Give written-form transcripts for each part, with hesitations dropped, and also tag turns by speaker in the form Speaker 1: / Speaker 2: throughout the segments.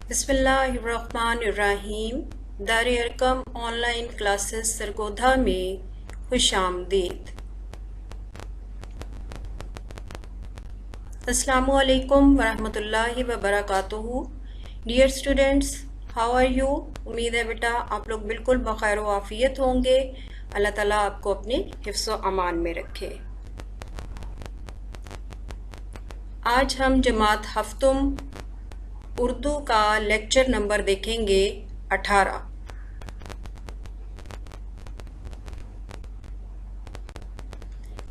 Speaker 1: बिस्मिल्लाहिर्रहमानिर्रहीम। दार Arkham online classes Sargodha में खुश आमदीद। अस्सलामु अलैकुम वरहमतुल्लाहि वबरकातुहू। Dear students, how are you? उम्मीद है बेटा आप लोग बिल्कुल बखैर व आफियत होंगे। अल्लाह ताला आपको अपने हिफ्ज़ व अमान में रखे। आज हम जमात हफ्तुम उर्दू का लेक्चर नंबर देखेंगे 18।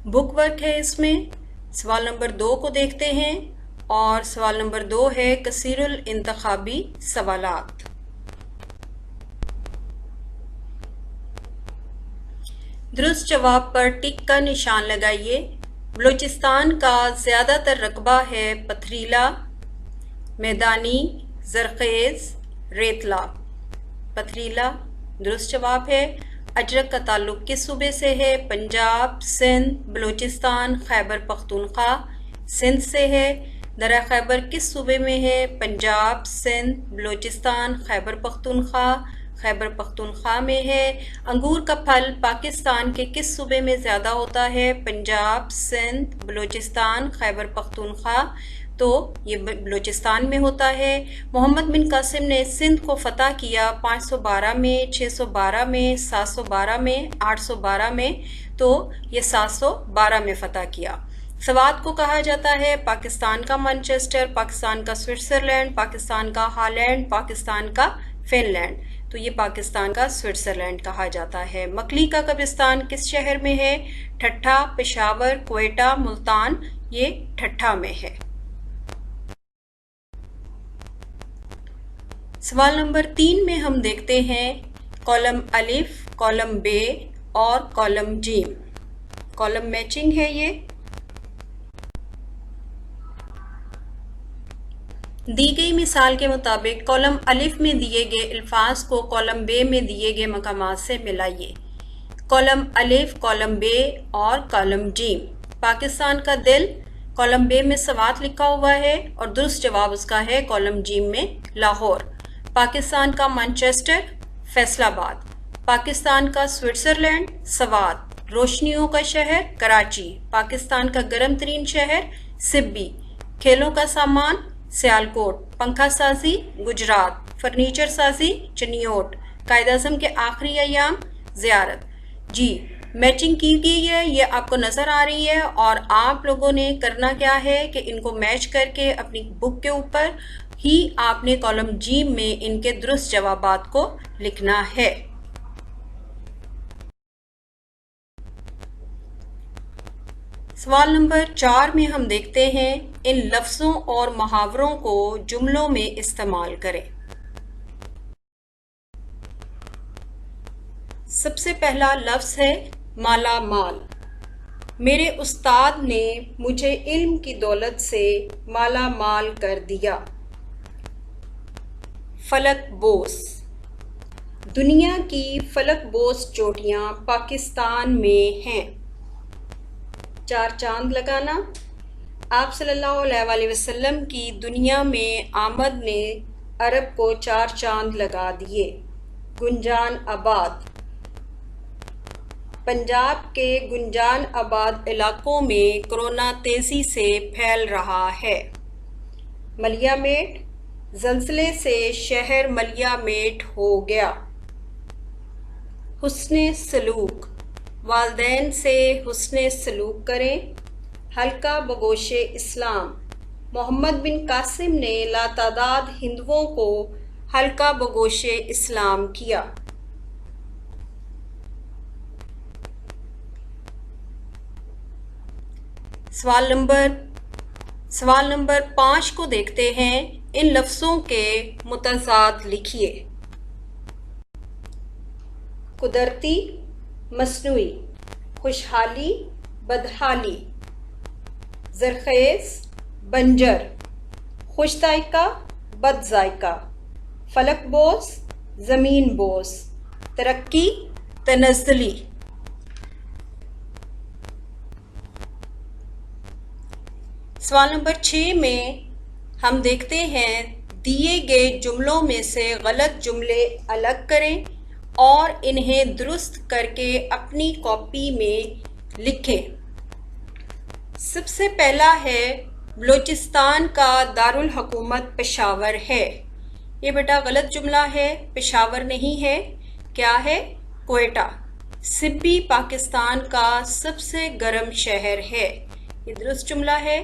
Speaker 1: बुक वर्क है, इसमें सवाल नंबर 2 को देखते हैं और सवाल नंबर 2 है कसीरुल इंतखाबी सवालात। दुरुस्त जवाब पर टिक का निशान लगाइए। बलूचिस्तान का ज़्यादातर रकबा है पथरीला, मैदानी, ज़रख़ेज़, रेतला। पथरीला दुरुस्त जवाब है। अजरक का ताल्लुक़ किस सूबे से है? पंजाब, सिंध, बलूचिस्तान, खैबर पख्तूनख्वा। सिंध से है। दर्रा खैबर किस सूबे में है? पंजाब, सिंध, बलूचिस्तान, खैबर पख्तूनख्वा। खैबर पख्तूनख्वा में है। अंगूर का फल पाकिस्तान के किस सूबे में ज़्यादा होता है? पंजाब, सिंध, बलूचिस्तान, खैबर पख्तूनख्वा। तो ये बलूचिस्तान में होता है। मोहम्मद बिन कासिम ने सिंध को फ़तह किया 512 में, 612 में, 712 में, 812 में। तो ये 712 में फ़तह किया। सवात को कहा जाता है पाकिस्तान का मैनचेस्टर, पाकिस्तान का स्विट्ज़रलैंड, पाकिस्तान का हॉलैंड, पाकिस्तान का फिनलैंड। तो ये पाकिस्तान का स्विट्ज़रलैंड कहा जाता है। मकली का कब्रिस्तान किस शहर में है? ठट्ठा, पेशावर, क्वेटा, मुल्तान। ये ठट्ठा में है। सवाल नंबर 3 में हम देखते हैं कॉलम अलिफ, कॉलम बे और कॉलम जीम। कॉलम मैचिंग है ये। दी गई मिसाल के मुताबिक कॉलम अलिफ में दिए गए अल्फाज को कॉलम बे में दिए गए मकामात से मिलाइए। कॉलम अलिफ, कॉलम बे और कॉलम जीम। पाकिस्तान का दिल कॉलम बे में सवात लिखा हुआ है और दुरुस्त जवाब उसका है कॉलम जीम में लाहौर। पाकिस्तान का मैनचेस्टर फैसलाबाद। पाकिस्तान का स्विट्ज़रलैंड सवात। रोशनियों का शहर कराची। पाकिस्तान का गर्म तरीन शहर सिब्बी। खेलों का सामान सियालकोट। पंखा साजी गुजरात। फर्नीचर साजी चनियोट। कायद-ए-आज़म के आखिरी अयाम ज़ियारत। जी, मैचिंग की गई है, ये आपको नज़र आ रही है। और आप लोगों ने करना क्या है कि इनको मैच करके अपनी बुक के ऊपर ही आपने कॉलम जी में इनके दुरुस्त जवाबात को लिखना है। सवाल नंबर 4 में हम देखते हैं इन लफ्ज़ों और मुहावरों को जुमलों में इस्तेमाल करें। सबसे पहला लफ्ज़ है माला माल। मेरे उस्ताद ने मुझे इल्म की दौलत से माला माल कर दिया। फलक बोस। दुनिया की फलक बोस चोटियाँ पाकिस्तान में हैं। 4 चांद लगाना। आप सल्लल्लाहु अलैहि वसल्लम की दुनिया में आमद ने अरब को 4 चांद लगा दिए। गुंजान आबाद। पंजाब के गुंजान आबाद इलाकों में कोरोना तेज़ी से फैल रहा है। मलियामेट। ज़लज़ले से शहर मलियामेट हो गया। हुस्ने सलूक। वालिदैन से हुस्ने सलूक करें। हल्का बगोशे इस्लाम। मोहम्मद बिन कासिम ने लातादाद हिंदुओं को हल्का बगोशे इस्लाम किया। सवाल नंबर 5 को देखते हैं। इन लफ्ज़ों के मुतज़ाद लिखिए। कुदरती, मसनूई। खुशहाली, बदहाली। ज़रख़ेज़, बंजर। खुश जायका, बद जायका। फलक बोस, ज़मीन बोस। तरक्की, तनज़्ज़ुली। सवाल नंबर 6 में हम देखते हैं दिए गए जुमलों में से गलत जुमले अलग करें और इन्हें दुरुस्त करके अपनी कॉपी में लिखें। सबसे पहला है, बलूचिस्तान का दारुल हुकूमत पेशावर है। ये बेटा गलत जुमला है, पेशावर नहीं है। क्या है? क्वेटा। सिब्बी पाकिस्तान का सबसे गर्म शहर है। ये दुरुस्त जुमला है।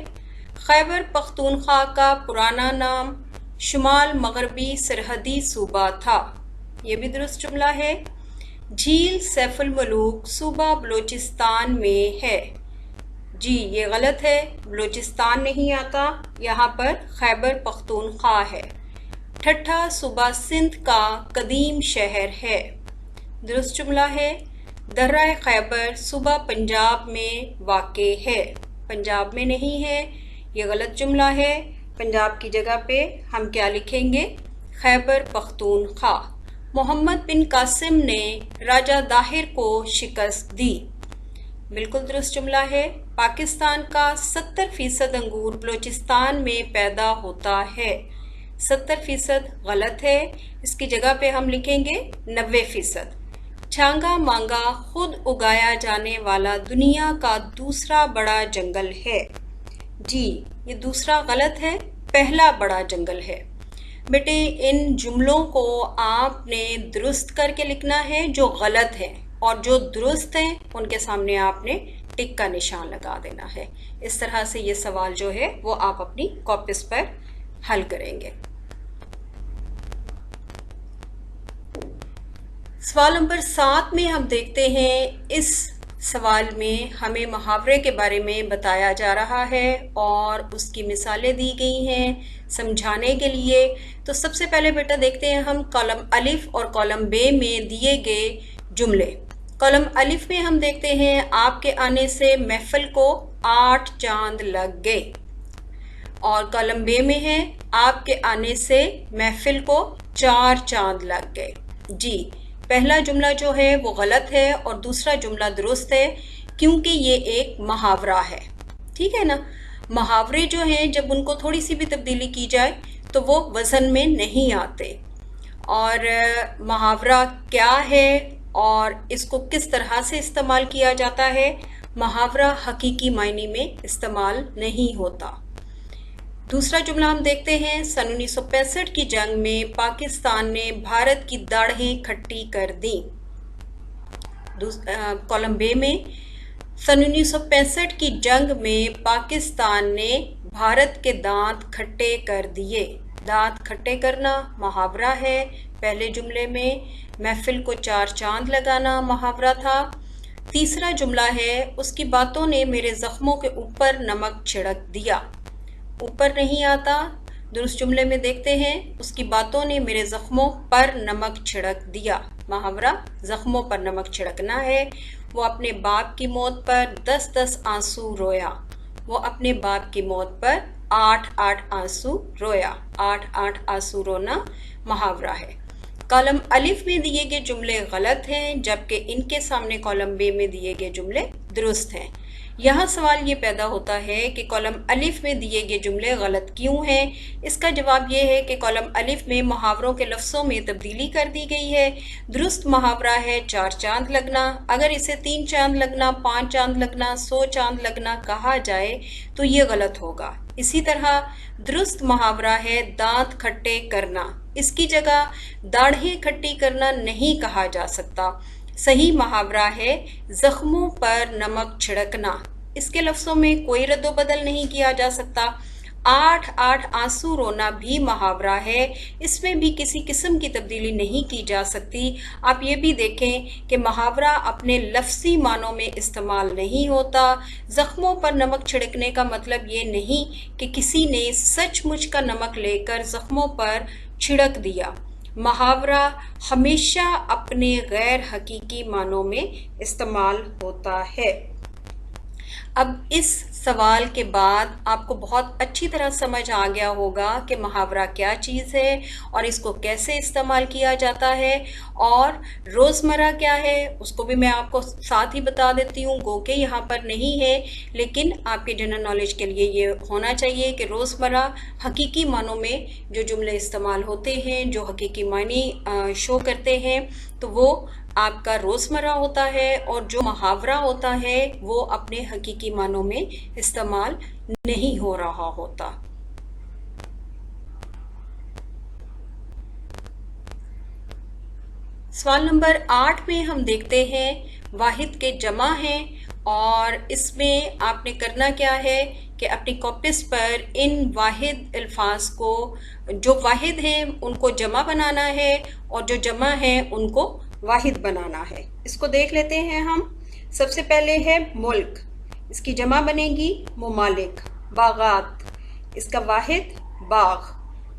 Speaker 1: खैबर पख्तूनख्वा का पुराना नाम शुमाल मगरबी सरहदी सूबा था। ये भी दुरुस्त जुमला है। झील सैफुल मलूक सूबा बलूचिस्तान में है। जी ये गलत है, बलूचिस्तान नहीं आता, यहाँ पर खैबर पख्तूनख्वा है। ठट्ठा सूबा सिंध का कदीम शहर है। दुरुस्त जुमला है। दर्रा खैबर सूबा पंजाब में वाक़े है। पंजाब में नहीं है, ये गलत जुमला है। पंजाब की जगह पे हम क्या लिखेंगे? खैबर पख्तूनख्वा। मोहम्मद बिन कासिम ने राजा दाहिर को शिकस्त दी। बिल्कुल दुरुस्त जुमला है। पाकिस्तान का 70% अंगूर बलूचिस्तान में पैदा होता है। 70% गलत है, इसकी जगह पे हम लिखेंगे 90%। छांगा मांगा खुद उगाया जाने वाला दुनिया का दूसरा बड़ा जंगल है। जी ये दूसरा गलत है, पहला बड़ा जंगल है। बेटे इन जुमलों को आपने दुरुस्त करके लिखना है जो गलत है, और जो दुरुस्त हैं उनके सामने आपने टिक का निशान लगा देना है। इस तरह से ये सवाल जो है वो आप अपनी कॉपीज पर हल करेंगे। सवाल नंबर 7 में हम देखते हैं, इस सवाल में हमें मुहावरे के बारे में बताया जा रहा है और उसकी मिसालें दी गई हैं समझाने के लिए। तो सबसे पहले बेटा देखते हैं हम कॉलम अलिफ और कॉलम बे में दिए गए जुमले। कॉलम अलिफ में हम देखते हैं, आपके आने से महफिल को 8 चांद लग गए। और कॉलम बे में है, आपके आने से महफिल को 4 चांद लग गए। जी पहला जुमला जो है वो गलत है और दूसरा जुमला दुरुस्त है, क्योंकि ये एक मुहावरा है। ठीक है ना? मुहावरे जो हैं जब उनको थोड़ी सी भी तब्दीली की जाए तो वो वज़न में नहीं आते। और मुहावरा क्या है और इसको किस तरह से इस्तेमाल किया जाता है, मुहावरा हकीकी मायने में इस्तेमाल नहीं होता। दूसरा जुमला हम देखते हैं, सन 1965 की जंग में पाकिस्तान ने भारत की दाढ़ें खट्टी कर दी। कॉलम बे में, सन 1965 की जंग में पाकिस्तान ने भारत के दांत खट्टे कर दिए। दांत खट्टे करना मुहावरा है। पहले जुमले में महफिल को 4 चांद लगाना मुहावरा था। तीसरा जुमला है, उसकी बातों ने मेरे जख्मों के ऊपर नमक छिड़क दिया। ऊपर नहीं आता। दुरुस्त जुमले में देखते हैं, उसकी बातों ने मेरे जख्मों पर नमक छिड़क दिया। मुहावरा जख्मों पर नमक छिड़कना है। वो अपने बाप की मौत पर 10-10 आंसू रोया। वो अपने बाप की मौत पर 8-8 आंसू रोया। 8-8 आंसू रोना मुहावरा है। कॉलम अलिफ में दिए गए जुमले गलत हैं, जबकि इनके सामने कॉलम बे में दिए गए जुमले दुरुस्त हैं। यहाँ सवाल ये पैदा होता है कि कॉलम अलिफ में दिए गए जुमले गलत क्यों हैं। इसका जवाब ये है कि कॉलम अलिफ में मुहावरों के लफ्ज़ों में तब्दीली कर दी गई है। दुरुस्त मुहावरा है 4 चांद लगना। अगर इसे 3 चांद लगना, 5 चांद लगना, 100 चांद लगना कहा जाए तो ये गलत होगा। इसी तरह दुरुस्त मुहावरा है दांत खट्टे करना। इसकी जगह दाढ़ें खट्टी करना नहीं कहा जा सकता। सही मुहावरा है जख्मों पर नमक छिड़कना। इसके लफ्ज़ों में कोई रद्दोबदल नहीं किया जा सकता। 8-8 आंसू रोना भी मुहावरा है, इसमें भी किसी किस्म की तब्दीली नहीं की जा सकती। आप ये भी देखें कि मुहावरा अपने लफ्ज़ी मानों में इस्तेमाल नहीं होता। ज़ख्मों पर नमक छिड़कने का मतलब ये नहीं कि किसी ने सचमुच का नमक लेकर ज़ख्मों पर छिड़क दिया। मुहावरा हमेशा अपने गैर हकीकी मानों में इस्तेमाल होता है। اب اس سوال کے بعد آپ کو بہت اچھی طرح سمجھ آ گیا ہوگا کہ محاورہ کیا چیز ہے اور اس کو کیسے استعمال کیا جاتا ہے، اور روزمرہ کیا ہے اس کو بھی میں آپ کو ساتھ ہی بتا دیتی ہوں، گو کہ یہاں پر نہیں ہے، لیکن آپ کے جنرل نالج کے لیے یہ ہونا چاہیے کہ روزمرہ حقیقی معنوں میں جو جملے استعمال ہوتے ہیں، جو حقیقی معنی شو کرتے ہیں، تو وہ آپ کا روزمرہ ہوتا ہے، اور جو محاورہ ہوتا ہے وہ اپنے حقیقی معنوں میں استعمال نہیں ہو رہا ہوتا۔ سوال نمبر 8 میں ہم دیکھتے ہیں واحد کے جمع ہیں، اور اس میں آپ نے کرنا کیا ہے کہ اپنی کاپیز پر ان واحد الفاظ کو، جو واحد ہیں ان کو جمع بنانا ہے، اور جو جمع ہیں ان کو واحد بنانا ہے۔ اس کو دیکھ لیتے ہیں ہم۔ سب سے پہلے ہے ملک، اس کی جمع بنے گی ممالک۔ باغات، اس کا واحد باغ۔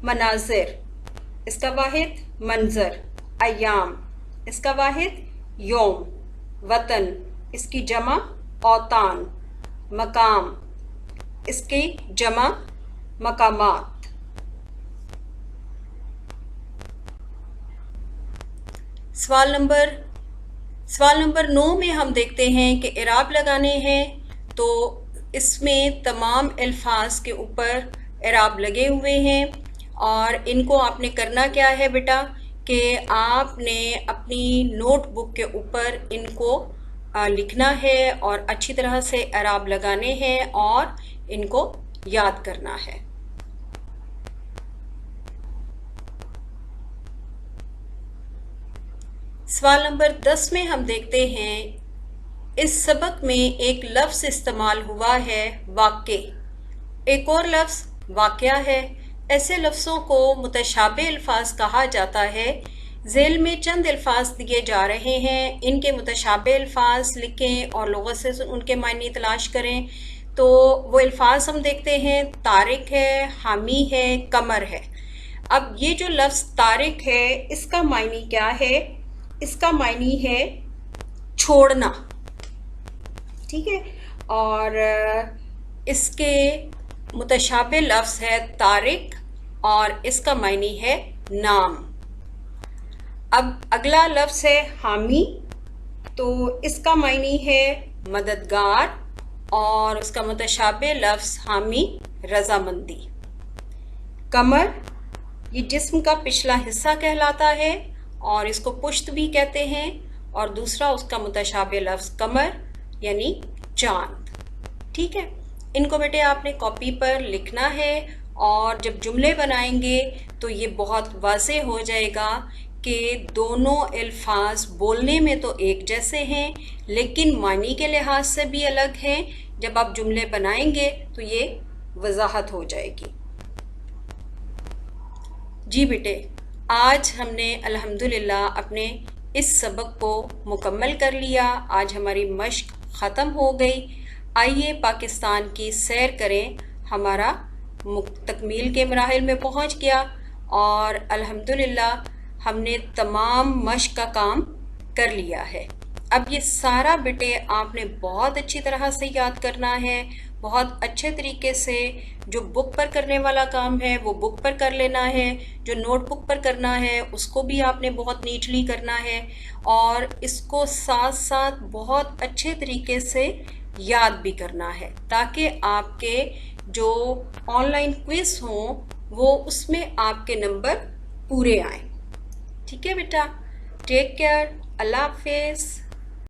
Speaker 1: مناظر، اس کا واحد منظر۔ ایام، اس کا واحد یوم۔ وطن، اس کی جمع اوطان۔ مقام، اس کی جمع مقامات۔ سوال نمبر 9 میں ہم دیکھتے ہیں کہ اعراب لگانے ہیں، تو اس میں تمام الفاظ کے اوپر اعراب لگے ہوئے ہیں، اور ان کو آپ نے کرنا کیا ہے بیٹا کہ آپ نے اپنی نوٹ بک کے اوپر ان کو لکھنا ہے، اور اچھی طرح سے اعراب لگانے ہیں اور ان کو یاد کرنا ہے۔ سوال نمبر 10 میں ہم دیکھتے ہیں اس سبق میں ایک لفظ استعمال ہوا ہے واقع۔ ایک اور لفظ واقعہ ہے۔ ایسے لفظوں کو متشابہ الفاظ کہا جاتا ہے۔ ذیل میں چند الفاظ دیے جا رہے ہیں، ان کے متشابہ الفاظ لکھیں اور لغت سے ان کے معنی تلاش کریں۔ تو وہ الفاظ ہم دیکھتے ہیں، طارق ہے، حامی ہے، قمر ہے۔ اب یہ جو لفظ طارق ہے، اس کا معنی کیا ہے؟ اس کا معنی ہے چھوڑنا، ٹھیک ہے، اور اس کے متشابہ لفظ ہے طارق، اور اس کا معنی ہے نام۔ اب اگلا لفظ ہے حامی، تو اس کا معنی ہے مددگار، اور اس کا متشابہ لفظ حامی رضامندی۔ قمر، یہ جسم کا پچھلا حصہ کہلاتا ہے، اور اس کو پشت بھی کہتے ہیں، اور دوسرا اس کا متشابہ لفظ قمر یعنی چاند، ٹھیک ہے۔ ان کو بیٹے آپ نے کاپی پر لکھنا ہے، اور جب جملے بنائیں گے تو یہ بہت واضح ہو جائے گا کہ دونوں الفاظ بولنے میں تو ایک جیسے ہیں، لیکن معنی کے لحاظ سے بھی الگ ہیں۔ جب آپ جملے بنائیں گے تو یہ وضاحت ہو جائے گی۔ جی بیٹے، آج ہم نے الحمدللہ اپنے اس سبق کو مکمل کر لیا۔ آج ہماری مشق ختم ہو گئی۔ آئیے پاکستان کی سیر کریں۔ ہمارا تکمیل کے مراحل میں پہنچ گیا، اور الحمدللہ ہم نے تمام مشق کا کام کر لیا ہے۔ اب یہ سارا بیٹے آپ نے بہت اچھی طرح سے یاد کرنا ہے، بہت اچھے طریقے سے۔ جو بک پر کرنے والا کام ہے وہ بک پر کر لینا ہے، جو نوٹ بک پر کرنا ہے اس کو بھی آپ نے بہت نیٹلی کرنا ہے، اور اس کو ساتھ ساتھ بہت اچھے طریقے سے یاد بھی کرنا ہے، تاکہ آپ کے جو آن لائن کوئز ہوں وہ اس میں آپ کے نمبر پورے آئیں۔ ٹھیک ہے بیٹا، ٹیک کیئر، اللہ حافظ۔